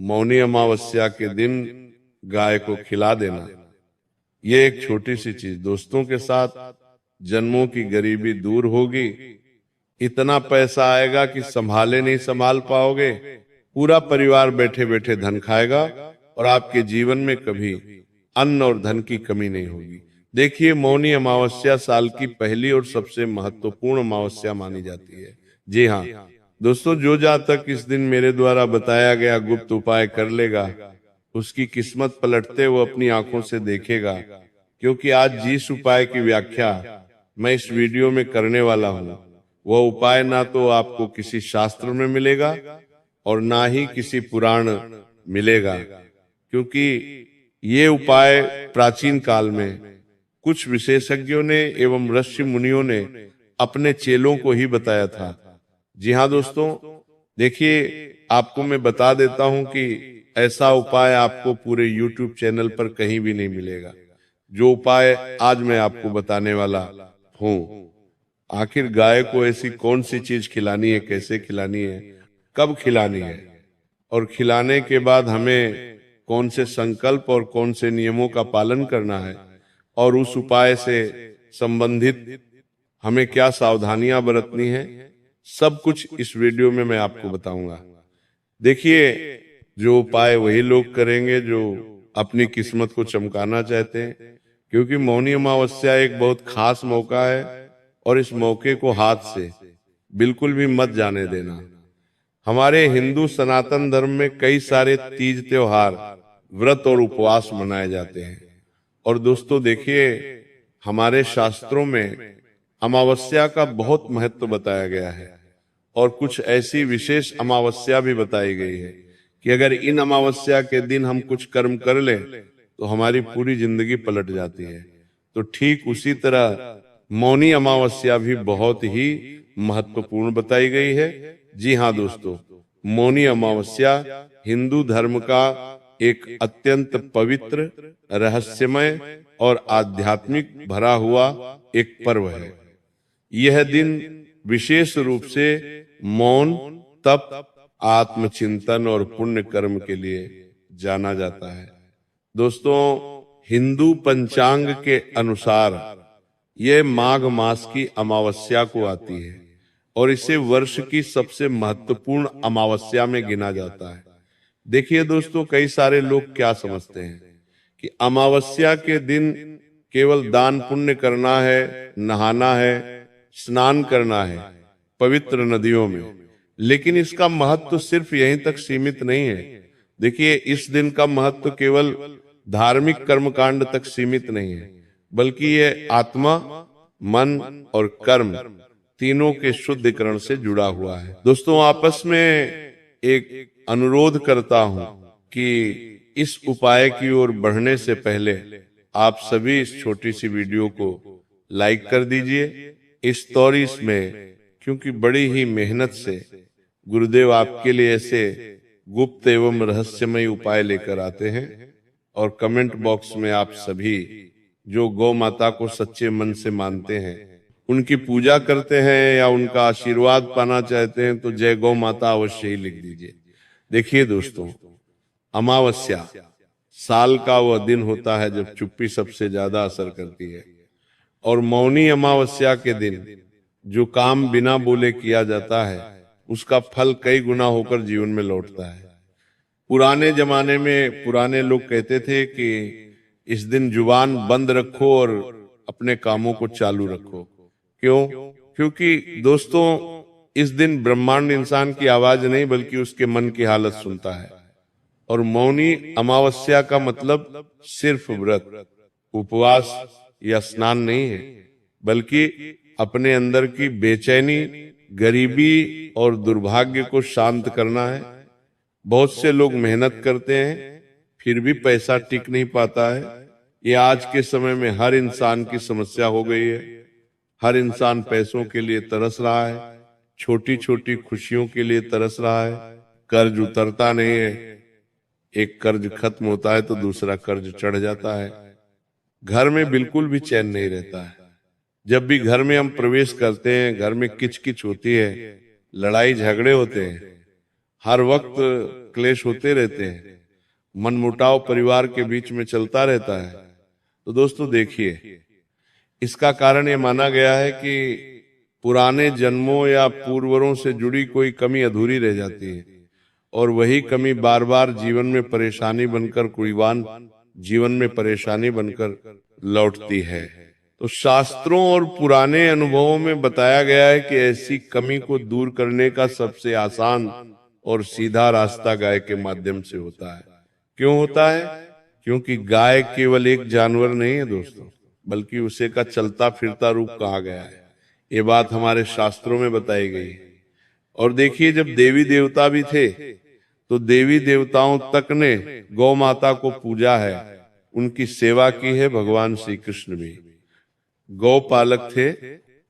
मौनी अमावस्या के दिन गाय को खिला देना। ये एक छोटी सी चीज, दोस्तों के साथ जन्मों की गरीबी दूर होगी। इतना पैसा आएगा कि संभाले नहीं संभाल पाओगे। पूरा परिवार बैठे बैठे धन खाएगा और आपके जीवन में कभी अन्न और धन की कमी नहीं होगी। देखिए, मौनी अमावस्या साल की पहली और सबसे महत्वपूर्ण अमावस्या मानी जाती है। जी हाँ दोस्तों, जो जातक इस दिन मेरे द्वारा बताया गया गुप्त उपाय कर लेगा, उसकी किस्मत पलटते वो अपनी आंखों से देखेगा। क्योंकि आज जिस उपाय की व्याख्या मैं इस वीडियो में करने वाला हूँ, वह उपाय ना तो आपको किसी शास्त्र में मिलेगा और ना ही किसी पुराण मिलेगा। क्योंकि ये उपाय प्राचीन काल में कुछ विशेषज्ञों ने एवं ऋषि मुनियों ने अपने चेलों को ही बताया था। जी हाँ दोस्तों, देखिए, आपको मैं बता देता हूं कि ऐसा उपाय आपको पूरे YouTube चैनल पर कहीं भी नहीं मिलेगा, जो उपाय आज मैं आपको बताने वाला हूं। आखिर गाय को ऐसी कौन सी चीज खिलानी है, कैसे खिलानी है, कब खिलानी है, और खिलाने के बाद हमें कौन से संकल्प और कौन से नियमों का पालन करना है, और उस उपाय से संबंधित हमें क्या सावधानियां बरतनी है, सब कुछ इस वीडियो में मैं आपको बताऊंगा। देखिए, जो उपाय वही लोग करेंगे जो अपनी किस्मत को चमकाना चाहते हैं। क्योंकि मौनी अमावस्या एक बहुत खास मौका है और इस मौके को हाथ से बिल्कुल भी मत जाने देना। हमारे हिंदू सनातन धर्म में कई सारे तीज त्योहार, व्रत और उपवास मनाए जाते हैं। और दोस्तों देखिए, हमारे शास्त्रों में अमावस्या का बहुत महत्व बताया गया है और कुछ ऐसी विशेष अमावस्या भी बताई गई है कि अगर इन अमावस्या के दिन हम कुछ कर्म कर लें तो हमारी पूरी जिंदगी पलट जाती है। तो ठीक उसी तरह मौनी अमावस्या भी बहुत ही महत्वपूर्ण बताई गई है। जी हाँ दोस्तों, मौनी अमावस्या हिंदू धर्म का एक अत्यंत पवित्र, रहस्यमय और आध्यात्मिक भरा हुआ एक पर्व है। यह दिन विशेष रूप से मौन, तप, आत्मचिंतन और पुण्य कर्म के लिए जाना जाता है। दोस्तों, हिंदू पंचांग के अनुसार यह माघ मास की अमावस्या को आती है और इसे वर्ष की सबसे महत्वपूर्ण अमावस्या में गिना जाता है। देखिए दोस्तों, कई सारे लोग क्या समझते हैं कि अमावस्या के दिन केवल दान पुण्य करना है, नहाना है, स्नान करना है पवित्र नदियों में। लेकिन इसका महत्व सिर्फ यहीं तक सीमित नहीं है। देखिए, इस दिन का महत्व केवल धार्मिक कर्मकांड तक सीमित नहीं है, बल्कि यह आत्मा, मन और कर्म तीनों के शुद्धिकरण से जुड़ा हुआ है। दोस्तों, आपस में एक अनुरोध करता हूं कि इस उपाय की ओर बढ़ने से पहले आप सभी इस छोटी सी वीडियो को लाइक कर दीजिए। इस स्टोरीज में, क्योंकि बड़ी ही मेहनत से गुरुदेव आपके लिए ऐसे गुप्त एवं रहस्यमय उपाय लेकर आते हैं। और कमेंट बॉक्स में आप सभी जो गौ माता को सच्चे मन से मानते हैं, उनकी पूजा करते हैं या उनका आशीर्वाद पाना चाहते हैं, तो जय गौ माता अवश्य ही लिख दीजिए। देखिए दोस्तों, अमावस्या साल का वह दिन होता है जब चुप्पी सबसे ज्यादा असर करती है। और मौनी अमावस्या के दिन जो काम बिना बोले किया जाता है, उसका फल कई गुना होकर जीवन में लौटता है। पुराने जमाने में पुराने लोग कहते थे कि इस दिन जुबान बंद रखो और अपने कामों को चालू रखो। क्यों? क्योंकि दोस्तों, इस दिन ब्रह्मांड इंसान की आवाज नहीं बल्कि उसके मन की हालत सुनता है। और मौनी अमावस्या का मतलब सिर्फ व्रत, उपवास या स्नान नहीं है, बल्कि अपने अंदर की बेचैनी, गरीबी और दुर्भाग्य को शांत करना है। बहुत से लोग मेहनत करते हैं फिर भी पैसा टिक नहीं पाता है। ये आज के समय में हर इंसान की समस्या हो गई है। हर इंसान पैसों के लिए तरस रहा है, छोटी छोटी खुशियों के लिए तरस रहा है। कर्ज उतरता नहीं है, एक कर्ज खत्म होता है तो दूसरा कर्ज चढ़ जाता है। घर में बिल्कुल भी चैन नहीं रहता है। जब भी घर में हम प्रवेश करते हैं, घर में किचकिच होती है, लड़ाई झगड़े होते हैं। हर वक्त क्लेश होते रहते हैं, मनमुटाव परिवार के बीच में चलता रहता है। तो दोस्तों देखिए, इसका कारण ये माना गया है कि पुराने जन्मों या पूर्वरों से जुड़ी कोई कमी अधूरी रह जाती है और वही कमी बार बार जीवन में परेशानी बनकर, कुर्बान जीवन में परेशानी बनकर लौटती है। तो शास्त्रों और पुराने अनुभवों में बताया गया है कि ऐसी कमी को दूर करने का सबसे आसान और सीधा रास्ता गाय के माध्यम से होता है। क्यों होता है? क्योंकि गाय केवल एक जानवर नहीं है दोस्तों, बल्कि उसे का चलता फिरता रूप कहा गया है। ये बात हमारे शास्त्रों में बताई गई है। और देखिए, जब देवी देवता भी थे तो देवी देवताओं तक ने गौ माता को पूजा है, उनकी सेवा की है। भगवान श्री कृष्ण भी गौ पालक थे,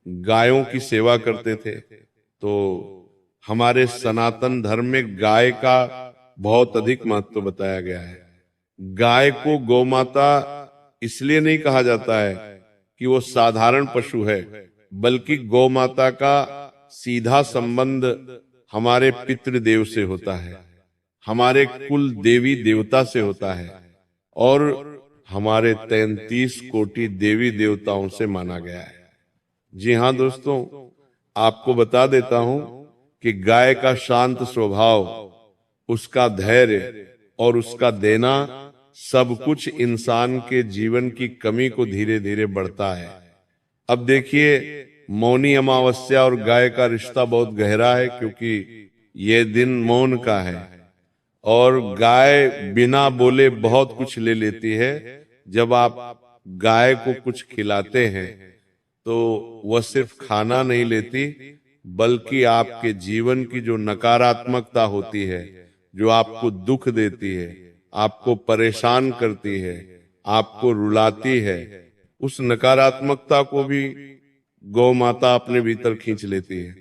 गायों की सेवा करते थे। तो हमारे सनातन धर्म में गाय का बहुत अधिक महत्व बताया गया है। गाय को गौ माता इसलिए नहीं कहा जाता है कि वो साधारण पशु है, बल्कि गौ माता का सीधा संबंध हमारे पितृदेव से होता है, हमारे कुल देवी देवता से होता है और हमारे 33 कोटि देवी देवताओं से माना गया है। जी हाँ दोस्तों, आपको बता देता हूं कि गाय का शांत स्वभाव, उसका धैर्य और उसका देना सब कुछ इंसान के जीवन की कमी को धीरे धीरे बढ़ता है। अब देखिए, मौनी अमावस्या और गाय का रिश्ता बहुत गहरा है, क्योंकि ये दिन मौन का है और गाय बिना बोले बहुत कुछ ले लेती है। जब आप गाय को कुछ खिलाते हैं तो वह सिर्फ खाना नहीं लेती, बल्कि आपके जीवन की जो नकारात्मकता होती है, जो आपको दुख देती है, आपको परेशान करती है, आपको रुलाती है, उस नकारात्मकता को भी गौ माता अपने भीतर खींच लेती है।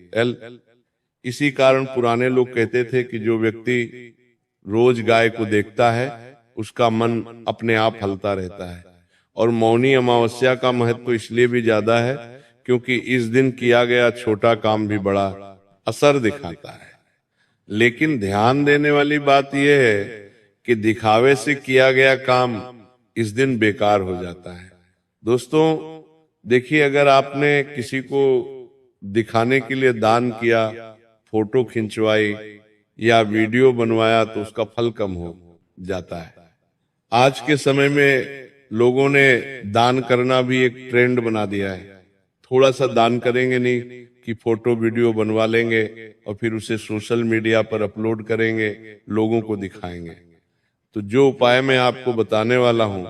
इसी कारण पुराने लोग कहते थे कि जो व्यक्ति रोज गाय को देखता है उसका मन अपने आप हलता रहता है। और मौनी अमावस्या का महत्व इसलिए भी ज्यादा है क्योंकि इस दिन किया गया छोटा काम भी बड़ा असर दिखाता है। लेकिन ध्यान देने वाली बात यह है कि दिखावे से किया गया काम इस दिन बेकार हो जाता है। दोस्तों देखिए, अगर आपने किसी को दिखाने के लिए दान किया, फोटो खिंचवाई या वीडियो बनवाया, तो उसका फल कम हो जाता है। आज के समय में लोगों ने दान करना भी एक ट्रेंड बना दिया है। थोड़ा सा दान करेंगे नहीं कि फोटो वीडियो बनवा लेंगे और फिर उसे सोशल मीडिया पर अपलोड करेंगे, लोगों को दिखाएंगे। तो जो उपाय मैं आपको बताने वाला हूं,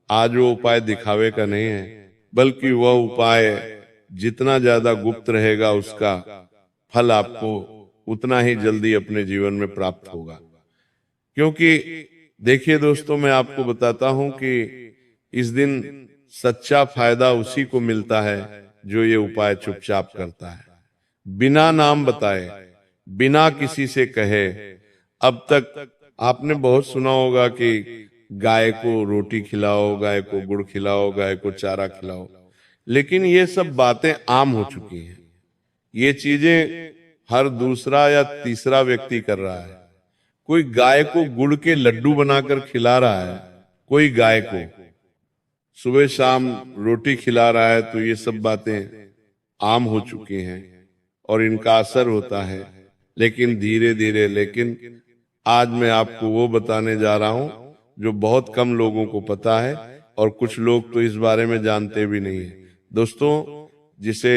आज वो उपाय दिखावे का नहीं है, बल्कि वह उपाय जितना ज्यादा गुप्त रहेगा, उसका फल आपको उतना ही जल्दी अपने जीवन में प्राप्त होगा। क्योंकि देखिए दोस्तों, मैं आपको बताता हूं कि इस दिन सच्चा फायदा उसी को मिलता है जो ये उपाय चुपचाप करता है, बिना नाम बताए, बिना किसी से कहे। अब तक आपने बहुत सुना होगा कि गाय को रोटी खिलाओ, गाय को गुड़ खिलाओ, गाय को चारा खिलाओ, लेकिन ये सब बातें आम हो चुकी हैं। ये चीजें हर दूसरा या तीसरा व्यक्ति कर रहा है। कोई गाय को गुड़ के लड्डू बनाकर खिला रहा है, कोई गाय को सुबह शाम रोटी खिला रहा है। तो ये सब बातें आम हो चुकी हैं और इनका असर होता है, लेकिन धीरे धीरे। लेकिन आज मैं आपको वो बताने जा रहा हूं जो बहुत कम लोगों को पता है और कुछ लोग तो इस बारे में जानते भी नहीं है। दोस्तों, जिसे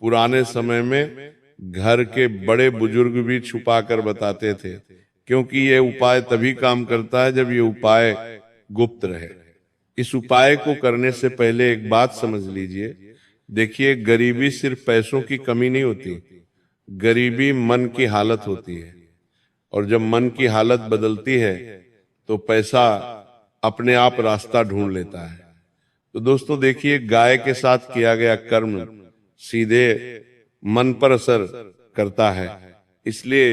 पुराने समय में घर के बड़े बुजुर्ग भी छुपा कर बताते थे, क्योंकि ये उपाय तभी काम करता है जब ये उपाय गुप्त रहे। इस उपाय को करने से पहले एक बात समझ लीजिए। देखिए, गरीबी सिर्फ पैसों की कमी नहीं होती, गरीबी मन की हालत होती है। और जब मन की हालत बदलती है तो पैसा अपने आप रास्ता ढूंढ लेता है। तो दोस्तों देखिए, गाय के साथ किया गया कर्म सीधे मन पर असर करता है, इसलिए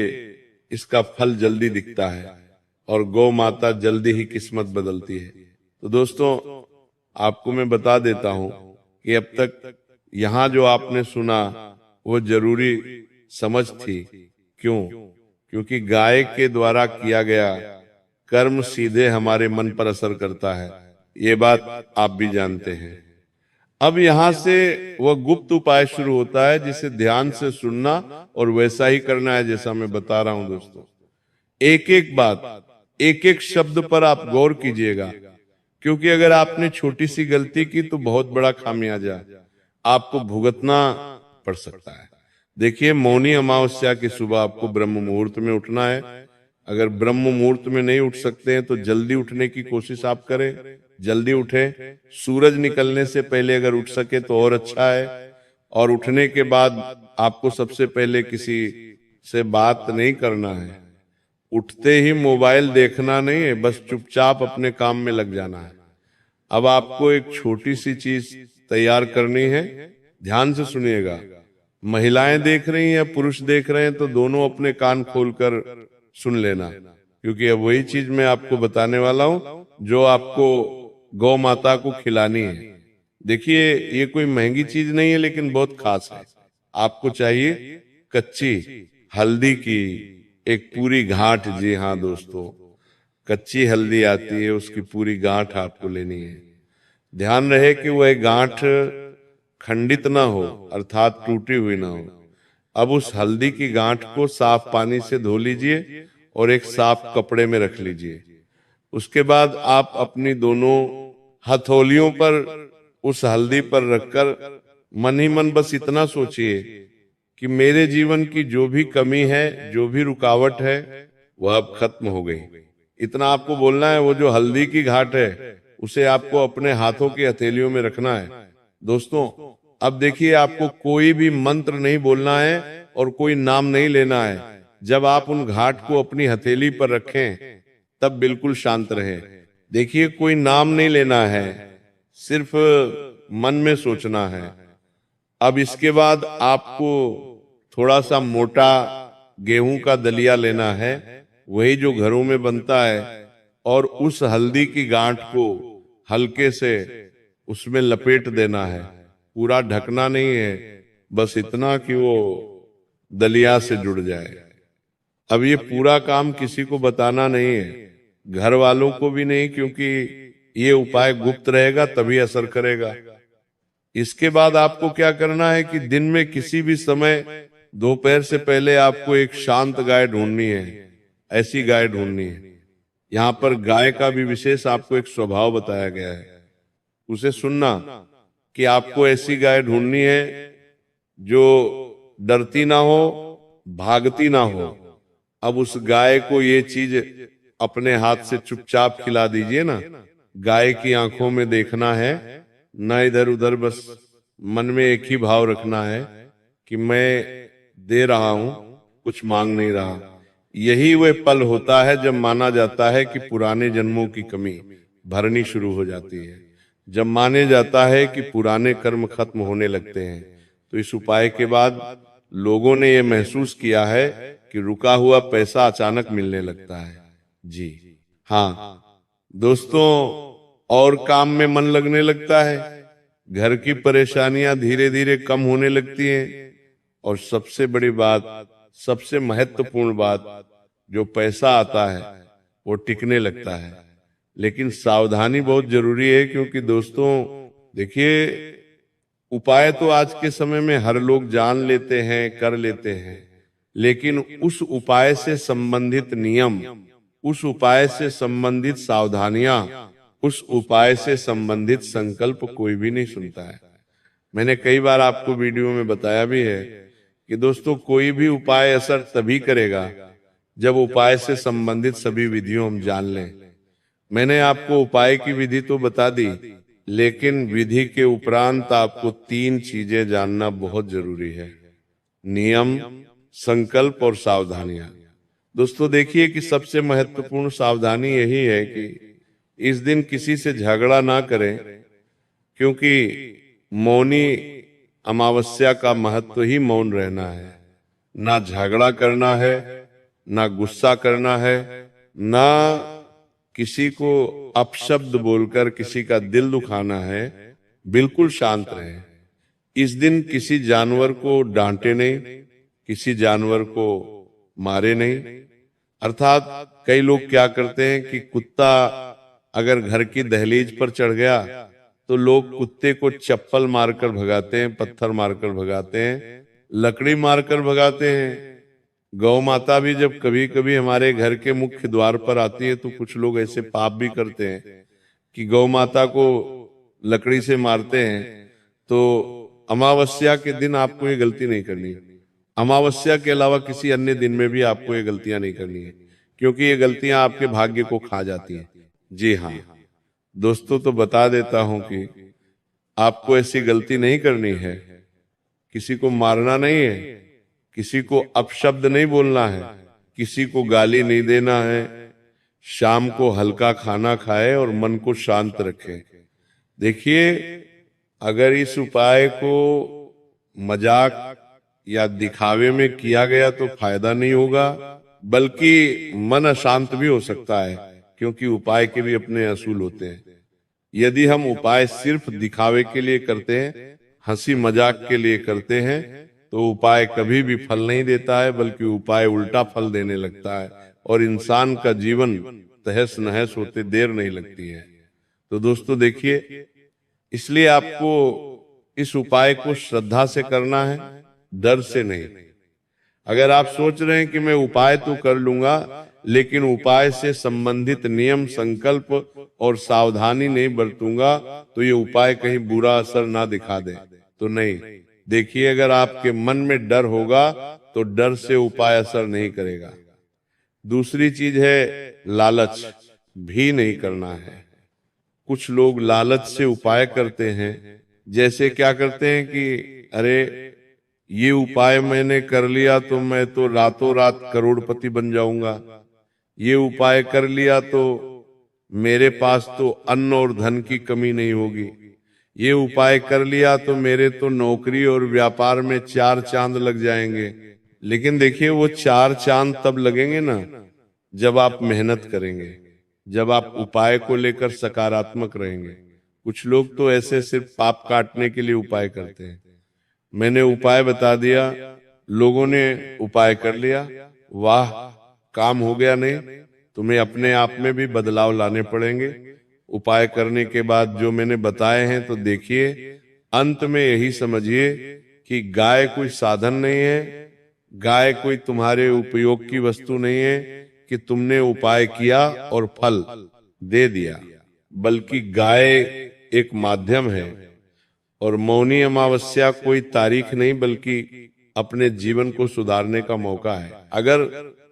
इसका फल जल्दी दिखता है और गौ माता जल्दी ही किस्मत बदलती है। तो दोस्तों, आपको मैं बता देता हूं कि अब तक यहाँ जो आपने सुना वो जरूरी समझ थी। क्यों? क्योंकि गाय के द्वारा किया गया कर्म सीधे हमारे मन पर असर करता है, ये बात आप भी जानते हैं। अब यहां से वह गुप्त उपाय शुरू होता है जिसे ध्यान से सुनना और वैसा ही करना है जैसा मैं बता रहा हूं दोस्तों। एक एक बात, एक एक शब्द पर आप गौर कीजिएगा, क्योंकि अगर आपने छोटी सी गलती की तो बहुत बड़ा खामियाजा आपको भुगतना पड़ सकता है। देखिए, मौनी अमावस्या की सुबह आपको ब्रह्म मुहूर्त में उठना है। अगर ब्रह्म मुहूर्त में नहीं उठ सकते हैं तो जल्दी उठने की कोशिश आप करें, जल्दी उठें। सूरज निकलने से पहले अगर उठ सके तो और अच्छा है। और उठने के बाद आपको सबसे पहले किसी से बात नहीं करना है, उठते ही मोबाइल देखना नहीं है, बस चुपचाप अपने काम में लग जाना है। अब आपको एक छोटी सी चीज तैयार करनी है, ध्यान से सुनिएगा। महिलाएं देख रही हैं या पुरुष देख रहे हैं तो दोनों अपने कान खोलकर सुन लेना, क्योंकि अब वही चीज मैं आपको बताने वाला हूं जो आपको गौ माता को खिलानी है। देखिए, ये कोई महंगी चीज नहीं है लेकिन बहुत खास है। आपको चाहिए कच्ची हल्दी की एक पूरी गांठ। जी हाँ दोस्तों, कच्ची हल्दी आती है, उसकी पूरी गांठ आपको लेनी है। ध्यान रहे कि वह गांठ खंडित ना हो, अर्थात टूटी हुई ना हो। अब उस हल्दी की गांठ को साफ पानी से धो लीजिए और एक साफ कपड़े में रख लीजिए। उसके बाद आप अपनी दोनों हथौलियों पर उस हल्दी पर रखकर मन ही मन बस इतना सोचिए कि मेरे जीवन की जो भी कमी है, जो भी रुकावट है, वह अब खत्म हो गई। इतना आपको बोलना है। वो जो हल्दी की घाट है उसे आपको अपने हाथों की हथेलियों में रखना है। दोस्तों, अब देखिए, आपको कोई भी मंत्र नहीं बोलना है और कोई नाम नहीं लेना है। जब आप उन घाट को अपनी हथेली पर रखें तब बिल्कुल शांत रहें। देखिए, कोई नाम नहीं लेना है, सिर्फ मन में सोचना है। अब इसके बाद आपको थोड़ा सा मोटा गेहूं का दलिया लेना है, वही जो घरों में बनता है, और उस हल्दी की गांठ को हल्के से उसमें लपेट देना है। पूरा ढकना नहीं है, बस इतना कि वो दलिया से जुड़ जाए। अब ये पूरा काम किसी को बताना नहीं है, घर वालों को भी नहीं, क्योंकि ये उपाय गुप्त रहेगा तभी असर करेगा। इसके बाद आपको क्या करना है कि दिन में किसी भी समय दोपहर से पहले आपको एक शांत गाय ढूंढनी है। ऐसी गाय ढूंढनी है। यहाँ पर गाय का भी विशेष आपको एक स्वभाव बताया गया है, उसे सुनना कि आपको ऐसी गाय ढूंढनी है जो डरती ना हो, भागती ना हो। अब उस गाय को ये चीज अपने हाथ से चुपचाप खिला दीजिए ना। गाय की आंखों में देखना है, ना इधर उधर, बस मन में एक ही भाव रखना है कि मैं दे रहा हूं, कुछ मांग नहीं रहा। यही वह पल होता है जब माना जाता है कि पुराने जन्मों की कमी भरनी शुरू हो जाती है, जब माने जाता है कि पुराने कर्म खत्म होने लगते हैं। तो इस उपाय के बाद लोगों ने यह महसूस किया है कि रुका हुआ पैसा अचानक मिलने लगता है। जी हाँ दोस्तों, और काम में मन लगने लगता है, घर की परेशानियां धीरे धीरे कम होने लगती हैं, और सबसे बड़ी बात, सबसे महत्वपूर्ण बात, जो पैसा आता है वो टिकने लगता है। लेकिन सावधानी बहुत जरूरी है, क्योंकि दोस्तों देखिए, उपाय तो आज के समय में हर लोग जान लेते हैं, कर लेते हैं, लेकिन उस उपाय से संबंधित नियम, उस उपाय से संबंधित सावधानियां, उस उपाय से संबंधित संकल्प कोई भी नहीं सुनता है। मैंने कई बार आपको वीडियो में बताया भी है कि दोस्तों, कोई भी उपाय असर तभी करेगा जब उपाय से संबंधित सभी विधियों हम जान लें। मैंने आपको उपाय की विधि तो बता दी, लेकिन विधि के उपरांत आपको 3 चीजें जानना बहुत जरूरी है: नियम, संकल्प और सावधानियां। दोस्तों देखिए कि सबसे महत्वपूर्ण सावधानी यही है कि इस दिन किसी से झगड़ा ना करें, क्योंकि मौनी अमावस्या का महत्व ही मौन रहना है। ना झगड़ा करना है, ना गुस्सा करना है, ना किसी को अपशब्द बोलकर किसी का दिल दुखाना है। बिल्कुल शांत रहे। इस दिन किसी जानवर को डांटे नहीं, किसी जानवर को मारे नहीं। अर्थात कई लोग क्या करते हैं कि कुत्ता अगर घर की दहलीज पर चढ़ गया तो लोग कुत्ते को चप्पल मारकर भगाते हैं, पत्थर मारकर भगाते हैं, लकड़ी मारकर भगाते हैं। गौ माता भी जब कभी कभी हमारे घर के मुख्य द्वार पर आती है तो कुछ लोग ऐसे पाप भी करते हैं कि गौ माता को लकड़ी से मारते हैं। तो अमावस्या के दिन आपको ये गलती नहीं करनी। अमावस्या के अलावा किसी अन्य दिन में भी आपको ये गलतियां नहीं करनी है, क्योंकि ये गलतियां आपके भाग्य को खा जाती हैं। जी हाँ दोस्तों, तो बता देता हूं कि आपको ऐसी गलती नहीं करनी है। किसी को मारना नहीं है, किसी को अपशब्द नहीं बोलना है, किसी को गाली नहीं देना है। शाम को हल्का खाना खाए और मन को शांत रखे। देखिए, अगर इस उपाय को मजाक या दिखावे में किया गया तो फायदा नहीं होगा, बल्कि मन अशांत भी हो सकता है, क्योंकि उपाय के भी अपने असूल होते हैं। यदि हम उपाय सिर्फ दिखावे के लिए करते हैं, हंसी मजाक के लिए करते हैं, तो उपाय कभी भी फल नहीं देता है, बल्कि उपाय उल्टा फल देने लगता है और इंसान का जीवन तहस नहस होते देर नहीं लगती है। तो दोस्तों देखिए, इसलिए आपको इस उपाय को श्रद्धा से करना है, डर से नहीं। अगर आप सोच रहे हैं कि मैं उपाय तो कर लूंगा लेकिन उपाय से संबंधित नियम, संकल्प और सावधानी नहीं बरतूंगा तो ये उपाय कहीं बुरा असर ना दिखा दे, तो नहीं। देखिए, अगर आपके मन में डर होगा तो डर से उपाय असर नहीं करेगा। दूसरी चीज है लालच भी नहीं करना है। कुछ लोग लालच से उपाय करते हैं। जैसे क्या करते हैं कि अरे ये उपाय मैंने कर लिया तो मैं तो रातों रात करोड़पति बन जाऊंगा, ये उपाय कर लिया तो मेरे पास तो अन्न और धन की कमी नहीं होगी, ये उपाय कर लिया तो मेरे तो नौकरी और व्यापार में 4 चांद लग जाएंगे। लेकिन देखिए, वो 4 चांद तब लगेंगे ना जब आप मेहनत करेंगे, जब आप उपाय को लेकर सकारात्मक रहेंगे। कुछ लोग तो ऐसे सिर्फ पाप काटने के लिए उपाय करते हैं। मैंने उपाय बता दिया, लोगों ने उपाय कर लिया, वाह काम हो गया। नहीं, तुम्हें अपने आप में भी बदलाव लाने पड़ेंगे। उपाय करने के बाद जो मैंने बताए हैं तो देखिए, अंत में यही समझिए कि गाय कोई साधन नहीं है, गाय कोई तुम्हारे उपयोग की वस्तु नहीं है कि तुमने उपाय किया और फल दे दिया, बल्कि गाय एक माध्यम है। और मौनी अमावस्या कोई तारीख नहीं, बल्कि अपने जीवन को सुधारने का मौका है। अगर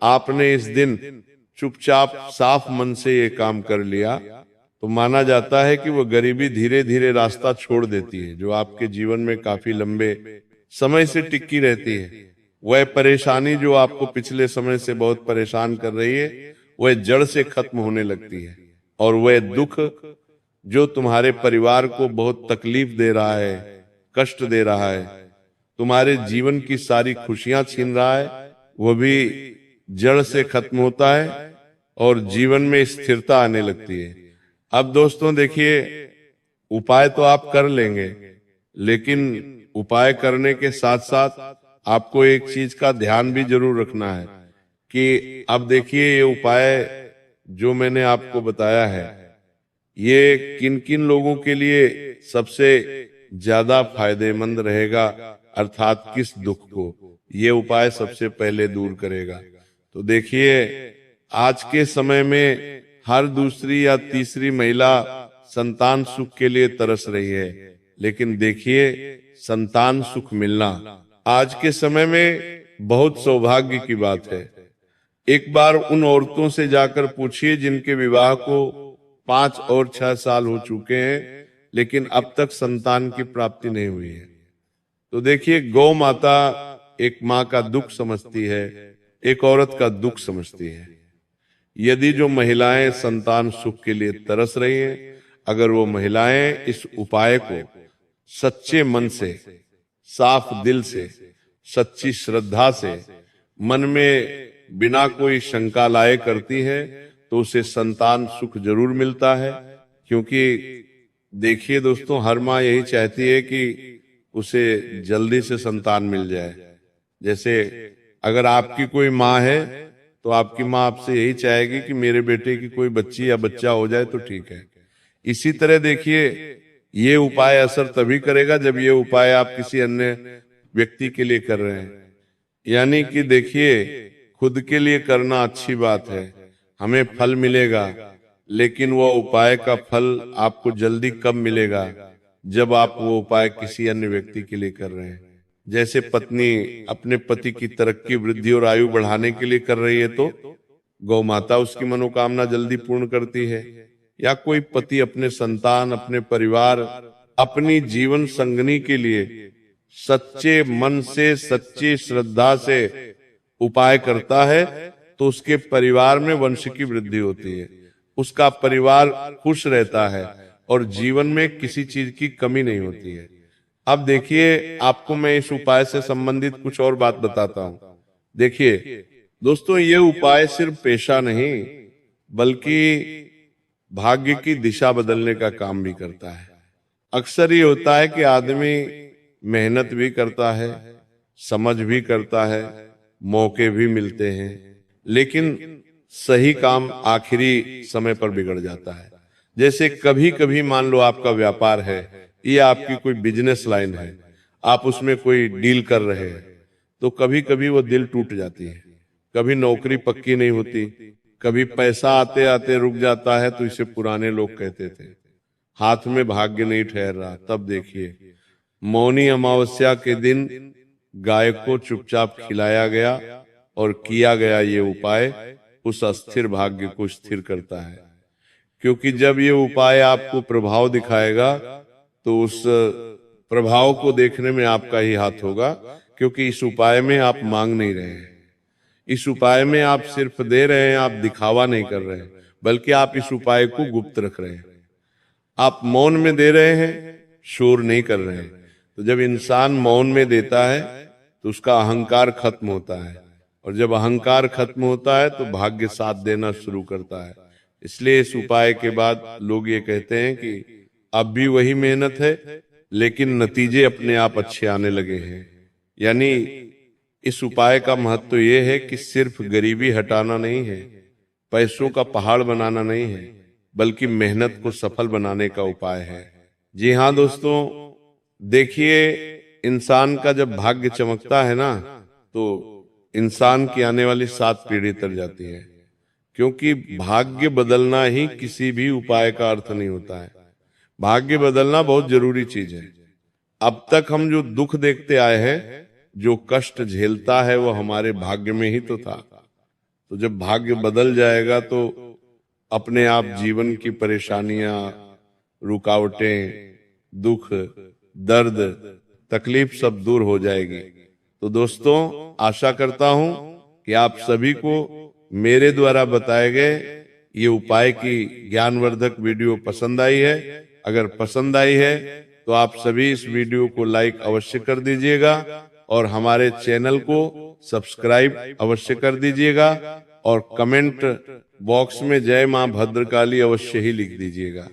आपने इस दिन चुपचाप साफ मन से ये काम कर लिया तो माना जाता है कि वो गरीबी धीरे धीरे रास्ता छोड़ देती है, जो आपके जीवन में काफी लंबे समय से टिकी रहती है। वह परेशानी जो आपको पिछले समय से बहुत परेशान कर रही है, वह जड़ से खत्म होने लगती है। और वह दुख जो तुम्हारे परिवार को बहुत तकलीफ दे रहा है, कष्ट दे रहा है, तुम्हारे जीवन की सारी खुशियां छीन रहा है, वो भी जड़ से खत्म होता है और जीवन में स्थिरता आने लगती है। अब दोस्तों देखिए, उपाय तो आप कर लेंगे, लेकिन उपाय करने के साथ साथ आपको एक चीज का ध्यान भी जरूर रखना है कि अब देखिए, ये उपाय जो मैंने आपको बताया है, ये किन किन लोगों के लिए सबसे ज्यादा फायदेमंद रहेगा, अर्थात किस दुख को ये उपाय सबसे पहले दूर करेगा। तो देखिए, आज के समय में हर दूसरी या तीसरी महिला संतान सुख के लिए तरस रही है, लेकिन देखिए, संतान सुख मिलना आज के समय में बहुत सौभाग्य की बात है। एक बार उन औरतों से जाकर पूछिए जिनके विवाह को 5 और 6 साल हो चुके हैं, लेकिन अब तक संतान की प्राप्ति नहीं हुई है। तो देखिए, गौ माता एक माँ का दुख समझती है, एक औरत का दुख समझती है। यदि जो महिलाएं संतान सुख के लिए तरस रही हैं, अगर वो महिलाएं इस उपाय को सच्चे मन से, साफ दिल से, सच्ची श्रद्धा से, मन में बिना कोई शंका लाए करती है, तो उसे संतान सुख जरूर मिलता है। क्योंकि देखिए दोस्तों, हर माँ यही चाहती है कि उसे जल्दी से संतान मिल जाए। जैसे अगर आपकी कोई माँ है तो आपकी माँ आपसे यही चाहेगी कि मेरे बेटे की कोई बच्ची या बच्चा हो जाए तो ठीक है। इसी तरह देखिए, ये उपाय असर तभी करेगा जब ये उपाय आप किसी अन्य व्यक्ति के लिए कर रहे हैं। यानी कि देखिए, खुद के लिए करना अच्छी बात है, हमें फल मिलेगा, लेकिन वो उपाय का फल आपको जल्दी कब मिलेगा? जब आप वो उपाय किसी अन्य व्यक्ति के लिए कर रहे हैं। जैसे पत्नी अपने पति की तरक्की, वृद्धि और आयु बढ़ाने के लिए कर रही है तो गौ माता उसकी मनोकामना जल्दी पूर्ण करती है। या कोई पति अपने संतान, अपने परिवार, अपनी जीवन संगनी के लिए सच्चे मन से, सच्ची श्रद्धा से उपाय करता है तो उसके परिवार में वंश की वृद्धि होती है, उसका परिवार खुश रहता है और जीवन में किसी चीज की कमी नहीं होती है। अब देखिए, आपको मैं इस उपाय से संबंधित कुछ और बात बताता हूं। देखिए दोस्तों, ये उपाय सिर्फ पेशा नहीं बल्कि भाग्य की दिशा बदलने का काम भी करता है। अक्सर ये होता है कि आदमी मेहनत भी करता है, समझ भी करता है, मौके भी मिलते हैं, लेकिन सही काम आखिरी समय पर बिगड़ जाता है। जैसे कभी कभी मान लो आपका व्यापार है या आपकी कोई बिजनेस लाइन है, आप उसमें कोई डील कर रहे हैं, तो कभी कभी वो दिल टूट जाती है, कभी नौकरी पक्की नहीं होती, कभी पैसा आते आते रुक जाता है, तो इसे पुराने लोग कहते थे हाथ में भाग्य नहीं ठहर रहा। तब देखिए, मौनी अमावस्या के दिन गाय को चुपचाप खिलाया गया और किया गया ये उपाय उस अस्थिर भाग्य को स्थिर करता है। क्योंकि जब ये उपाय आपको प्रभाव दिखाएगा तो उस प्रभाव को देखने में आपका ही हाथ होगा, क्योंकि इस उपाय में आप मांग नहीं रहे हैं, इस उपाय में आप सिर्फ दे रहे हैं, आप दिखावा नहीं कर रहे हैं, बल्कि आप इस उपाय को गुप्त रख रहे हैं। आप मौन में दे रहे हैं, शोर नहीं कर रहे हैं। तो जब इंसान मौन में देता है तो उसका अहंकार खत्म होता है, और जब अहंकार खत्म होता है तो भाग्य साथ देना शुरू करता है। इसलिए इस उपाय के बाद लोग ये कहते हैं कि अब भी वही मेहनत है, लेकिन नतीजे अपने आप अच्छे आने लगे हैं। यानी इस उपाय का महत्व ये है कि सिर्फ गरीबी हटाना नहीं है, पैसों का पहाड़ बनाना नहीं है, बल्कि मेहनत को सफल बनाने का उपाय है। जी हाँ दोस्तों, देखिए, इंसान का जब भाग्य चमकता है ना, तो इंसान की आने वाली 7 पीढ़ी तर जाती है। क्योंकि भाग्य बदलना ही किसी भी उपाय का अर्थ नहीं होता है। भाग्य बदलना बहुत जरूरी चीज है। अब तक हम जो दुख देखते आए हैं, जो कष्ट झेलता है, वो हमारे भाग्य में ही तो था। तो जब भाग्य बदल जाएगा तो अपने आप जीवन की परेशानियां, रुकावटें, दुख, दर्द, तकलीफ सब दूर हो जाएगी। तो दोस्तों, आशा करता हूं कि आप सभी को मेरे द्वारा बताए गए ये उपाय की ज्ञानवर्धक वीडियो पसंद आई है। अगर पसंद आई है तो आप सभी इस वीडियो को लाइक अवश्य कर दीजिएगा और हमारे चैनल को सब्सक्राइब अवश्य कर दीजिएगा, और कमेंट बॉक्स में जय मां भद्रकाली अवश्य ही लिख दीजिएगा।